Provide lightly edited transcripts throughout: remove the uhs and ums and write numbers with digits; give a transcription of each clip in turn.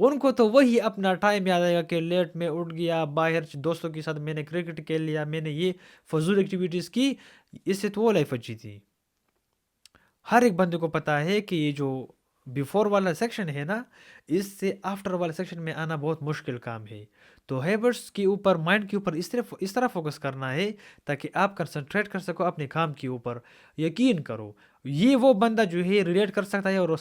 ان کو تو وہی اپنا ٹائم یاد آئے گا کہ لیٹ میں اٹھ گیا، باہر دوستوں کے ساتھ میں نے کرکٹ کھیل لیا، میں نے یہ فضول ایکٹیویٹیز کی، اس سے تو وہ لائف اچھی تھی۔ ہر ایک بندے کو پتا ہے کہ یہ جو بیفور والا سیکشن ہے نا، اس سے آفٹر والا سیکشن میں آنا بہت مشکل کام ہے۔ تو ہیبٹس کے اوپر، مائنڈ کے اوپر اس طرح فوکس کرنا ہے تاکہ آپ کنسنٹریٹ کر سکو اپنے کام کے اوپر۔ یقین کرو، یہ وہ بندہ جو ہے ریلیٹ کر سکتا ہے اور وہ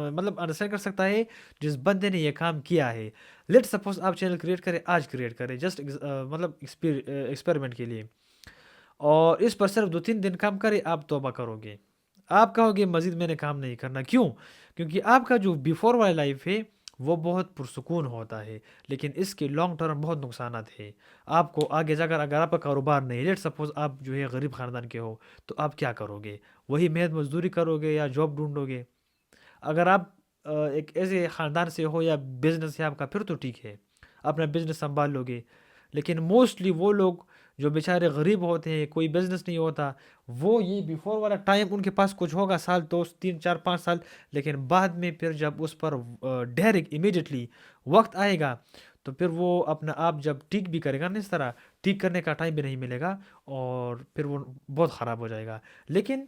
مطلب انڈرسٹینڈ کر سکتا ہے جس بندے نے یہ کام کیا ہے۔ لیٹ سپوز آپ چینل کریٹ کریں، آج کریٹ کریں جسٹ مطلب ایکسپیریمنٹ کے لیے، اور اس پر صرف 2-3 دن کام کرے، آپ توبہ کرو گے، آپ کہو گے مزید میں نے کام نہیں کرنا۔ کیوں؟ کیونکہ آپ کا جو بیفور والی لائف ہے وہ بہت پرسکون ہوتا ہے، لیکن اس کے لانگ ٹرم بہت نقصانات ہیں۔ آپ کو آگے جا کر اگر آپ کا کاروبار نہیں، لیٹ سپوز آپ جو ہے غریب خاندان کے ہو، تو آپ کیا کرو گے؟ وہی محنت مزدوری کرو گے یا جاب ڈھونڈو گے؟ اگر آپ ایک ایسے خاندان سے ہو یا بزنس ہے آپ کا، پھر تو ٹھیک ہے، اپنا بزنس سنبھال لو گے۔ لیکن موسٹلی وہ لوگ جو بیچارے غریب ہوتے ہیں، کوئی بزنس نہیں ہوتا، وہ یہ بیفور والا ٹائم ان کے پاس کچھ ہوگا، سال 2 3 4 5 سال، لیکن بعد میں پھر جب اس پر ڈائریکٹ امیڈیٹلی وقت آئے گا، تو پھر وہ اپنا آپ جب ٹھیک بھی کرے گا نا، اس طرح ٹھیک کرنے کا ٹائم بھی نہیں ملے گا، اور پھر وہ بہت خراب ہو جائے گا۔ لیکن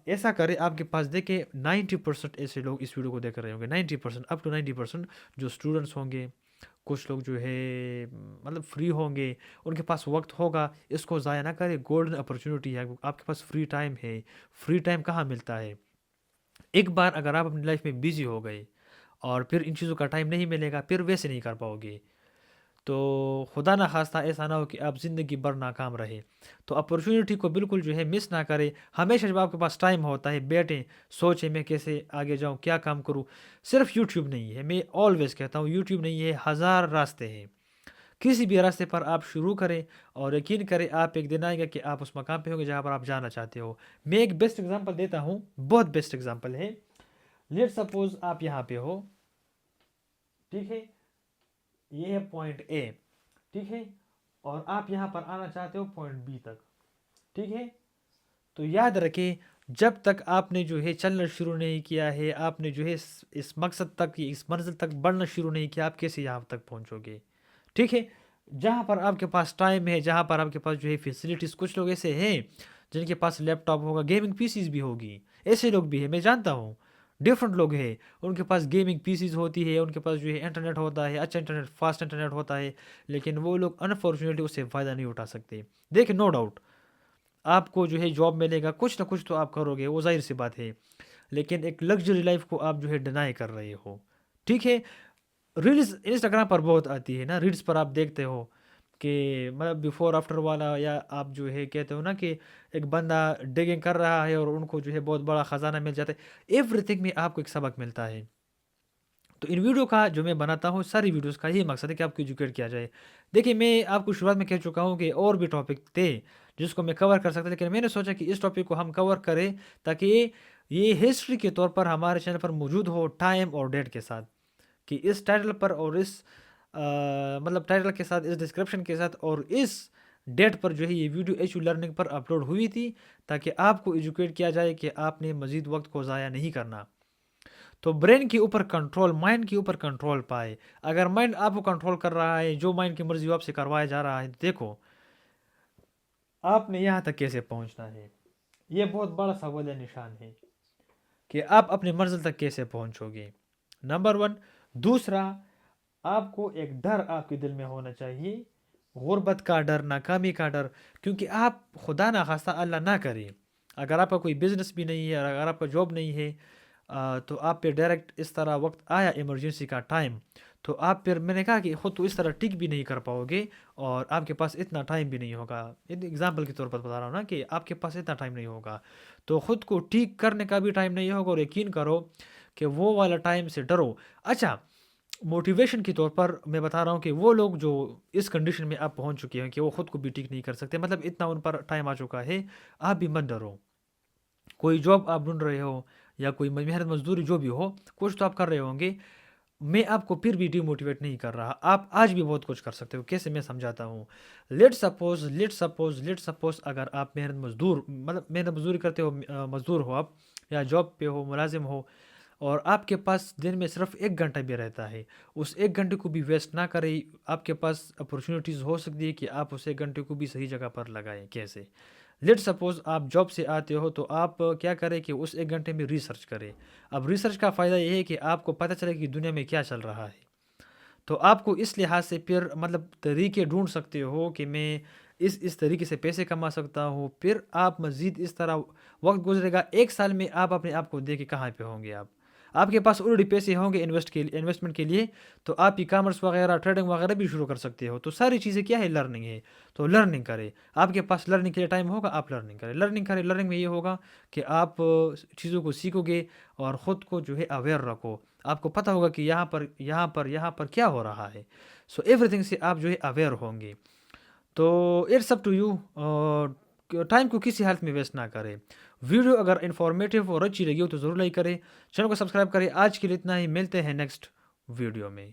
ایسا کرے، آپ کے پاس دیکھیں 90% ایسے لوگ اس ویڈیو کو دیکھ رہے ہوں گے، 90% اپ ٹو 90% جو اسٹوڈنٹس ہوں گے، کچھ لوگ جو ہے مطلب فری ہوں گے، ان کے پاس وقت ہوگا، اس کو ضائع نہ کرے، گولڈن اپرچونٹی ہے، آپ کے پاس فری ٹائم ہے۔ فری ٹائم کہاں ملتا ہے؟ ایک بار اگر آپ اپنی لائف میں بیزی ہو گئے اور پھر ان چیزوں کا ٹائم نہیں ملے گا، پھر ویسے نہیں کر پاؤ گے، تو خدا نہ خواستہ ایسا نہ ہو کہ آپ زندگی بھر ناکام رہے۔ تو اپرچونٹی کو بالکل جو ہے مس نہ کرے، ہمیشہ جب آپ کے پاس ٹائم ہوتا ہے بیٹھیں، سوچیں میں کیسے آگے جاؤں، کیا کام کروں۔ صرف یوٹیوب نہیں ہے، میں آلویز کہتا ہوں یوٹیوب نہیں ہے، ہزار راستے ہیں، کسی بھی راستے پر آپ شروع کریں، اور یقین کریں آپ ایک دن آئے گا کہ آپ اس مقام پہ ہوں گے جہاں پر آپ جانا چاہتے ہو۔ میں ایک بیسٹ ایگزامپل دیتا ہوں، بہت بیسٹ ایگزامپل ہے۔ لیٹ سپوز آپ یہاں پہ ہو، ٹھیک ہے، یہ ہے پوائنٹ اے، ٹھیک ہے، اور آپ یہاں پر آنا چاہتے ہو پوائنٹ بی تک، ٹھیک ہے۔ تو یاد رکھیں، جب تک آپ نے جو ہے چلنا شروع نہیں کیا ہے، آپ نے جو ہے اس مقصد تک، اس منزل تک بڑھنا شروع نہیں کیا، آپ کیسے یہاں تک پہنچو گے؟ ٹھیک ہے۔ جہاں پر آپ کے پاس ٹائم ہے، جہاں پر آپ کے پاس جو ہے فیسلٹیز، کچھ لوگ ایسے ہیں جن کے پاس لیپ ٹاپ ہوگا، گیمنگ پی سیز بھی ہوگی، ایسے لوگ بھی ہیں، میں جانتا ہوں، ڈفرنٹ لوگ ہیں، ان کے پاس گیمنگ پی سیز ہوتی ہے، ان کے پاس جو ہے انٹرنیٹ ہوتا ہے، اچھا انٹرنیٹ، فاسٹ انٹرنیٹ ہوتا ہے، لیکن وہ لوگ انفارچونیٹلی اس سے فائدہ نہیں اٹھا سکتے۔ دیکھیں، نو ڈاؤٹ آپ کو جو ہے جاب ملے گا، کچھ نہ کچھ تو آپ کرو گے، وہ ظاہر سی بات ہے، لیکن ایک لگژری لائف کو آپ جو ہے ڈینائی کر رہے ہو، ٹھیک ہے۔ ریلز انسٹاگرام پر بہت آتی ہے نا، ریلز پر آپ دیکھتے ہو کہ مطلب بیفور آفٹر والا، یا آپ جو ہے کہتے ہو نا کہ ایک بندہ ڈگنگ کر رہا ہے اور ان کو جو ہے بہت بڑا خزانہ مل جاتا ہے، ایوری تھنگ میں آپ کو ایک سبق ملتا ہے۔ تو ان ویڈیو کا جو میں بناتا ہوں، ساری ویڈیوز کا یہی مقصد ہے کہ آپ کو ایجوکیٹ کیا جائے۔ دیکھیں، میں آپ کو شروعات میں کہہ چکا ہوں کہ اور بھی ٹاپک تھے جس کو میں کور کر سکتا، لیکن میں نے سوچا کہ اس ٹاپک کو ہم کور کریں تاکہ یہ ہسٹری کے طور پر ہمارے چینل پر موجود ہو، ٹائم اور ڈیٹ کے ساتھ، کہ اس ٹائٹل پر اور اس مطلب ٹائٹل کے ساتھ، اس ڈسکرپشن کے ساتھ اور اس ڈیٹ پر جو ہے یہ ویڈیو ایچ یو لرننگ پر اپلوڈ ہوئی تھی، تاکہ آپ کو ایجوکیٹ کیا جائے کہ آپ نے مزید وقت کو ضائع نہیں کرنا۔ تو برین کے اوپر کنٹرول، مائنڈ کے اوپر کنٹرول پائے۔ اگر مائنڈ آپ کو کنٹرول کر رہا ہے، جو مائنڈ کی مرضی آپ سے کروایا جا رہا ہے، دیکھو آپ نے یہاں تک کیسے پہنچنا ہے، یہ بہت بڑا سوال نشان ہے کہ آپ اپنے منزل تک کیسے پہنچو گے، نمبر ون۔ دوسرا، آپ کو ایک ڈر آپ کے دل میں ہونا چاہیے، غربت کا ڈر، ناکامی کا ڈر، کیونکہ آپ خدا نہ خواستہ اللہ نہ کرے، اگر آپ کا کوئی بزنس بھی نہیں ہے، اگر آپ کا جاب نہیں ہے، تو آپ پہ ڈائریکٹ اس طرح وقت آیا ایمرجنسی کا ٹائم، تو آپ پھر، میں نے کہا کہ خود تو اس طرح ٹک بھی نہیں کر پاؤ گے، اور آپ کے پاس اتنا ٹائم بھی نہیں ہوگا، اگزامپل کے طور پر بتا رہا ہوں نا کہ آپ کے پاس اتنا ٹائم نہیں ہوگا، تو خود کو ٹھیک کرنے کا بھی ٹائم نہیں ہوگا، اور یقین کرو کہ وہ والا ٹائم سے ڈرو۔ اچھا، موٹیویشن کے طور پر میں بتا رہا ہوں کہ وہ لوگ جو اس کنڈیشن میں آپ پہنچ چکے ہیں کہ وہ خود کو بھی ٹھیک نہیں کر سکتے، مطلب اتنا ان پر ٹائم آ چکا ہے، آپ بھی مت ڈرو۔ کوئی جاب آپ ڈھونڈ رہے ہو یا کوئی محنت مزدوری جو بھی ہو، کچھ تو آپ کر رہے ہوں گے، میں آپ کو پھر بھی ڈی موٹیویٹ نہیں کر رہا، آپ آج بھی بہت کچھ کر سکتے ہو، کیسے میں سمجھاتا ہوں۔ لیٹ سپوز اگر آپ محنت مزدور، مطلب محنت مزدوری کرتے ہو، مزدور ہو آپ، یا جاب پہ ہو، ملازم ہو، اور آپ کے پاس دن میں صرف 1 گھنٹہ بھی رہتا ہے، اس 1 گھنٹے کو بھی ویسٹ نہ کریں۔ آپ کے پاس اپرچونیٹیز ہو سکتی ہے کہ آپ اس 1 گھنٹے کو بھی صحیح جگہ پر لگائیں۔ کیسے؟ لیٹ سپوز آپ جاب سے آتے ہو تو آپ کیا کریں کہ اس 1 گھنٹے میں ریسرچ کریں۔ اب ریسرچ کا فائدہ یہ ہے کہ آپ کو پتہ چلے کہ دنیا میں کیا چل رہا ہے، تو آپ کو اس لحاظ سے پھر مطلب طریقے ڈھونڈ سکتے ہو کہ میں اس طریقے سے پیسے کما سکتا ہوں۔ پھر آپ مزید اس طرح وقت گزرے گا، 1 سال میں آپ اپنے آپ کو دیکھ کے کہاں پہ ہوں گے۔ آپ کے پاس آلریڈی پیسے ہوں گے انویسٹمنٹ کے لیے، تو آپ ای کامرس وغیرہ ٹریڈنگ وغیرہ بھی شروع کر سکتے ہو۔ تو ساری چیزیں کیا ہے؟ لرننگ ہے، تو لرننگ کرے۔ آپ کے پاس لرننگ کے لیے ٹائم ہوگا، آپ لرننگ کریں، لرننگ کریں۔ لرننگ میں یہ ہوگا کہ آپ چیزوں کو سیکھو گے اور خود کو جو ہے اویئر رکھو۔ آپ کو پتہ ہوگا کہ یہاں پر کیا ہو رہا ہے، سو ایوری تھنگ سے آپ جو ہے اویئر ہوں گے۔ تو it's up to you, time کو کسی حالت میں ویسٹ نہ کرے۔ ویڈیو اگر انفارمیٹیو اور اچھی لگی ہو تو ضرور لائک کریں، چینل کو سبسکرائب کریں۔ آج کے لیے اتنا ہی، ملتے ہیں نیکسٹ ویڈیو میں۔